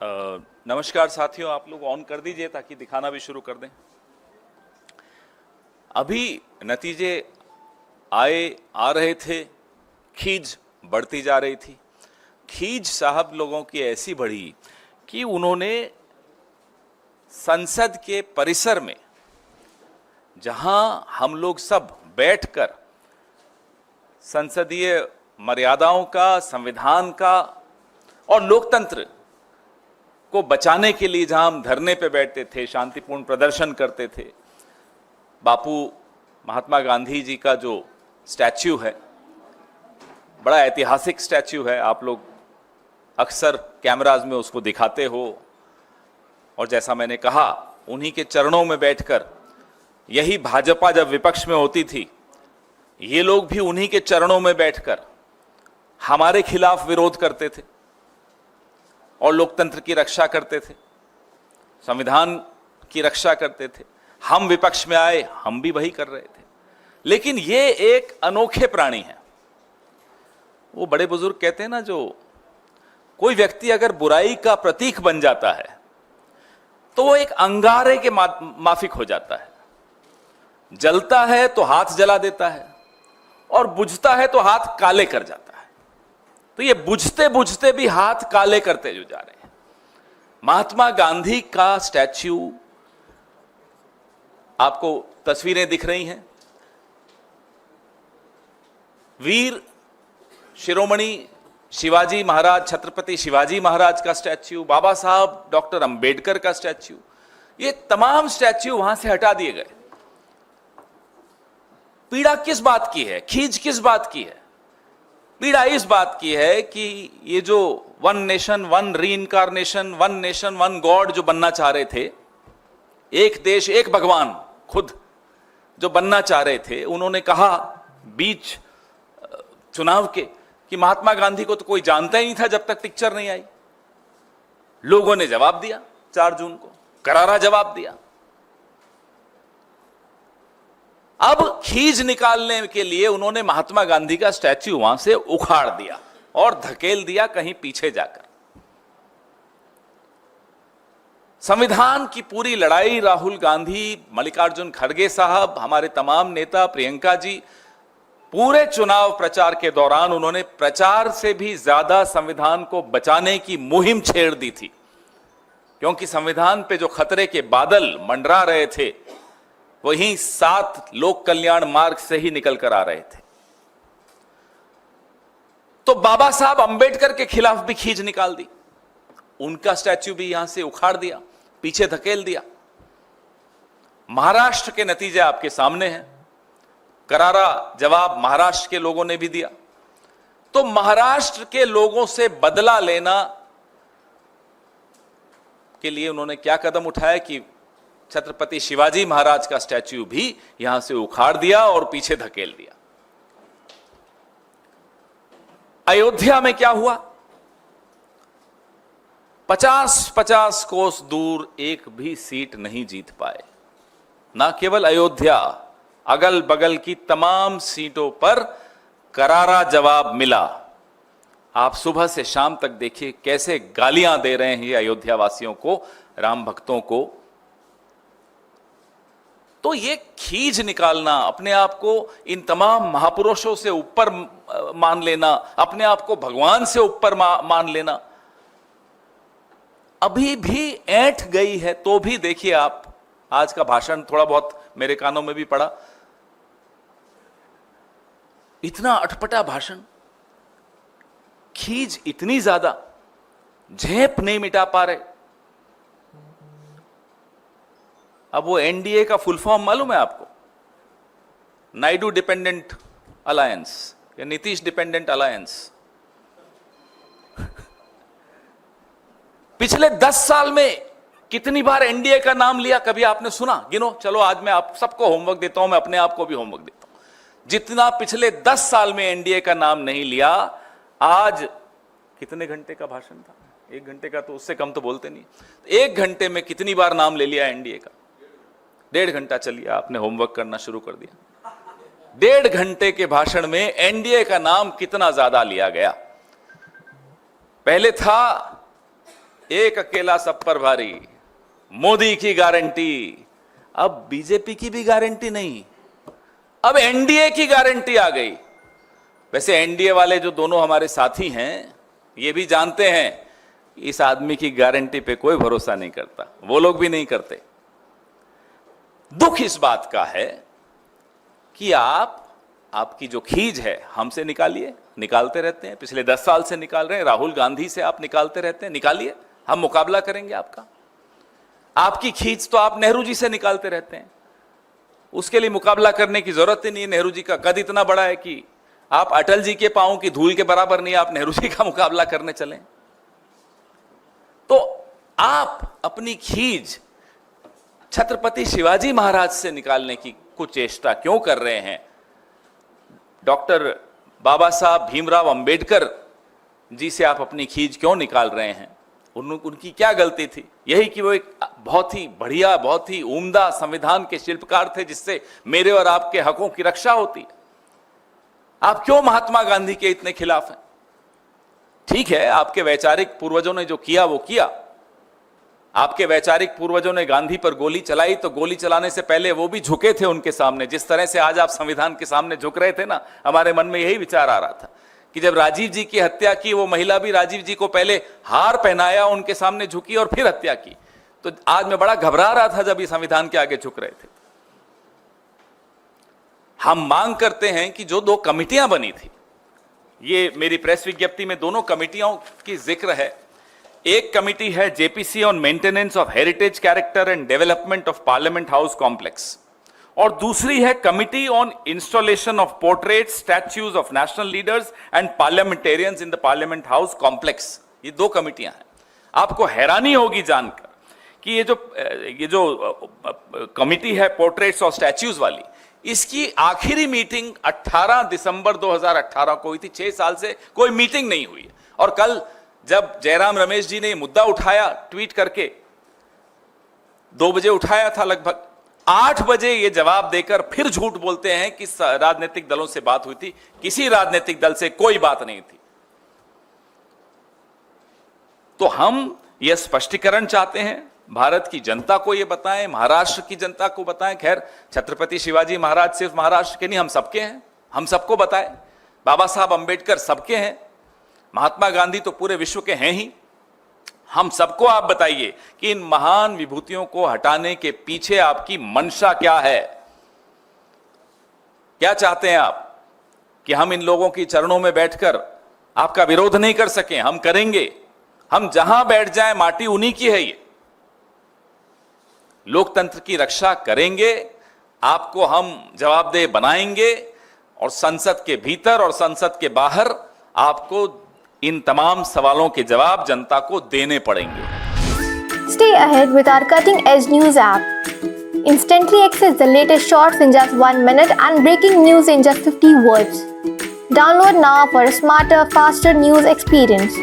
नमस्कार साथियों, आप लोग ऑन कर दीजिए ताकि दिखाना भी शुरू कर दें। अभी नतीजे आ रहे थे, खींच बढ़ती जा रही थी। खींच साहब लोगों की ऐसी बढ़ी कि उन्होंने संसद के परिसर में, जहां हम लोग सब बैठकर संसदीय मर्यादाओं का, संविधान का और लोकतंत्र को बचाने के लिए जहां हम धरने पे बैठते थे, शांतिपूर्ण प्रदर्शन करते थे, बापू महात्मा गांधी जी का जो स्टैच्यू है, बड़ा ऐतिहासिक स्टैच्यू है, आप लोग अक्सर कैमराज में उसको दिखाते हो। और जैसा मैंने कहा, उन्हीं के चरणों में बैठकर, यही भाजपा जब विपक्ष में होती थी, ये लोग भी उन्हीं के चरणों में बैठकर हमारे खिलाफ विरोध करते थे और लोकतंत्र की रक्षा करते थे, संविधान की रक्षा करते थे। हम विपक्ष में आए, हम भी वही कर रहे थे। लेकिन ये एक अनोखे प्राणी हैं। वो बड़े बुजुर्ग कहते हैं ना, जो कोई व्यक्ति अगर बुराई का प्रतीक बन जाता है तो वो एक अंगारे के माफिक हो जाता है। जलता है तो हाथ जला देता है और बुझता है तो हाथ काले कर जाता है। तो ये बुझते बुझते भी हाथ काले करते जो जा रहे हैं। महात्मा गांधी का स्टैच्यू, आपको तस्वीरें दिख रही हैं, वीर शिरोमणि शिवाजी महाराज, छत्रपति शिवाजी महाराज का स्टैच्यू, बाबा साहब डॉक्टर अंबेडकर का स्टैच्यू, ये तमाम स्टैच्यू वहां से हटा दिए गए। पीड़ा किस बात की है, खींच किस बात की है? पीड़ा इस बात की है कि ये जो one nation one reincarnation, one nation one god जो बनना चाह रहे थे, एक देश एक भगवान खुद जो बनना चाह रहे थे, उन्होंने कहा बीच चुनाव के कि महात्मा गांधी को तो कोई जानता ही नहीं था जब तक पिक्चर नहीं आई। लोगों ने जवाब दिया, 4 जून को करारा जवाब दिया। अब खींच निकालने के लिए उन्होंने महात्मा गांधी का स्टैच्यू वहां से उखाड़ दिया और धकेल दिया कहीं पीछे जाकर। संविधान की पूरी लड़ाई राहुल गांधी, मल्लिकार्जुन खड़गे साहब, हमारे तमाम नेता, प्रियंका जी, पूरे चुनाव प्रचार के दौरान उन्होंने प्रचार से भी ज्यादा संविधान को बचाने की मुहिम छेड़ दी थी। क्योंकि संविधान पे जो खतरे के बादल मंडरा रहे थे, वहीं 7 लोक कल्याण मार्ग से ही निकल कर आ रहे थे। तो बाबा साहब अंबेडकर के खिलाफ भी खींच निकाल दी, उनका स्टैच्यू भी यहां से उखाड़ दिया, पीछे धकेल दिया। महाराष्ट्र के नतीजे आपके सामने हैं। करारा जवाब महाराष्ट्र के लोगों ने भी दिया। तो महाराष्ट्र के लोगों से बदला लेना के लिए उन्होंने क्या कदम उठाया कि छत्रपति शिवाजी महाराज का स्टैच्यू भी यहां से उखाड़ दिया और पीछे धकेल दिया। अयोध्या में क्या हुआ? 50-50 कोस दूर एक भी सीट नहीं जीत पाए। ना केवल अयोध्या, अगल बगल की तमाम सीटों पर करारा जवाब मिला। आप सुबह से शाम तक देखिए कैसे गालियां दे रहे हैं ये अयोध्या वासियों को, राम भक्तों को। तो ये खींच निकालना, अपने आप को इन तमाम महापुरुषों से ऊपर मान लेना, अपने आप को भगवान से ऊपर मान लेना, अभी भी ऐंठ गई है। तो भी देखिए, आप आज का भाषण थोड़ा बहुत मेरे कानों में भी पड़ा, इतना अटपटा भाषण, खींच इतनी ज्यादा, झेप नहीं मिटा पा रहे। अब वो एनडीए का फुल फॉर्म मालूम है आपको? नायडू डिपेंडेंट अलायंस या नीतीश डिपेंडेंट अलायंस। पिछले 10 साल में कितनी बार एनडीए का नाम लिया, कभी आपने सुना? गिनो। चलो आज मैं आप सबको होमवर्क देता हूं, मैं अपने आप को भी होमवर्क देता हूं। जितना पिछले 10 साल में एनडीए का नाम नहीं लिया, आज कितने घंटे का भाषण था? 1 घंटे का, तो उससे कम तो बोलते नहीं। 1 घंटे में कितनी बार नाम ले लिया एनडीए का? 1.5 घंटा चलिए, आपने होमवर्क करना शुरू कर दिया। 1.5 घंटे के भाषण में एनडीए का नाम कितना ज्यादा लिया गया। पहले था एक अकेला सब पर भारी, मोदी की गारंटी। अब बीजेपी की भी गारंटी नहीं, अब एनडीए की गारंटी आ गई। वैसे एनडीए वाले जो दोनों हमारे साथी हैं, ये भी जानते हैं इस आदमी की गारंटी पे कोई भरोसा नहीं करता, वो लोग भी नहीं करते। दुख इस बात का है कि आपकी जो खींच है हमसे निकालिए, निकालते रहते हैं, पिछले 10 साल से निकाल रहे हैं, राहुल गांधी से आप निकालते रहते हैं, निकालिए, हम मुकाबला करेंगे आपका। आपकी खींच तो आप नेहरू जी से निकालते रहते हैं, उसके लिए मुकाबला करने की जरूरत ही नहीं है। नेहरू जी का कद इतना बड़ा है कि आप अटल जी के पांव की धूल के बराबर नहीं, आप नेहरू जी का मुकाबला करने चलें। तो आप अपनी खींच छत्रपति शिवाजी महाराज से निकालने की कुछ चेष्टा क्यों कर रहे हैं? डॉक्टर बाबा साहब भीमराव अंबेडकर जी से आप अपनी खींच क्यों निकाल रहे हैं? उनकी क्या गलती थी? यही कि वो एक बहुत ही बढ़िया, बहुत ही उम्दा संविधान के शिल्पकार थे, जिससे मेरे और आपके हकों की रक्षा होती है। आप क्यों महात्मा गांधी के इतने खिलाफ हैं? ठीक है, आपके वैचारिक पूर्वजों ने जो किया वो किया। आपके वैचारिक पूर्वजों ने गांधी पर गोली चलाई, तो गोली चलाने से पहले वो भी झुके थे उनके सामने। जिस तरह से आज आप संविधान के सामने झुक रहे थे ना, हमारे मन में यही विचार आ रहा था कि जब राजीव जी की हत्या की, वो महिला भी राजीव जी को पहले हार पहनाया, उनके सामने झुकी और फिर हत्या की। तो आज मैं बड़ा घबरा रहा था जब ये संविधान के आगे झुक रहे थे। हम मांग करते हैं कि जो 2 कमिटियां बनी थी, ये मेरी प्रेस विज्ञप्ति में दोनों कमिटियों की जिक्र है। एक कमिटी है JPC on maintenance of heritage character and development of parliament house complex, और दूसरी है committee on installation of portrait statues of national leaders and parliamentarians in the parliament house complex. ये 2 कमिटियां हैं। आपको हैरानी होगी जानकर कि ये जो कमिटी है पोर्ट्रेट्स और स्टैच्यूज वाली, इसकी आखिरी मीटिंग 18 दिसंबर 2018 को हुई थी। 6 साल से कोई मीटिंग नहीं हुई। और कल जब जयराम रमेश जी ने ये मुद्दा उठाया ट्वीट करके, 2 बजे उठाया था, लगभग 8 बजे ये जवाब देकर फिर झूठ बोलते हैं कि राजनीतिक दलों से बात हुई थी। किसी राजनीतिक दल से कोई बात नहीं थी। तो हम यह स्पष्टीकरण चाहते हैं, भारत की जनता को यह बताएं, महाराष्ट्र की जनता को बताएं। खैर, छत्रपति शिवाजी महाराज सिर्फ महाराष्ट्र के नहीं, हम सबके हैं, हम सबको बताएं। बाबा साहब अंबेडकर सबके हैं, महात्मा गांधी तो पूरे विश्व के हैं ही। हम सबको आप बताइए कि इन महान विभूतियों को हटाने के पीछे आपकी मंशा क्या है? क्या चाहते हैं आप? कि हम इन लोगों की चरणों में बैठकर आपका विरोध नहीं कर सकें? हम करेंगे। हम जहां बैठ जाएं, माटी उन्हीं की है। ये लोकतंत्र की रक्षा करेंगे, आपको हम जवाबदेह बनाएंगे, और संसद के भीतर और संसद के बाहर आपको इन तमाम सवालों के जवाब जनता को देने पड़ेंगे। Stay ahead with our cutting-edge news app. Instantly access the latest shorts in just 1 minute and breaking news in just 50 words. Download now for a smarter, faster news experience.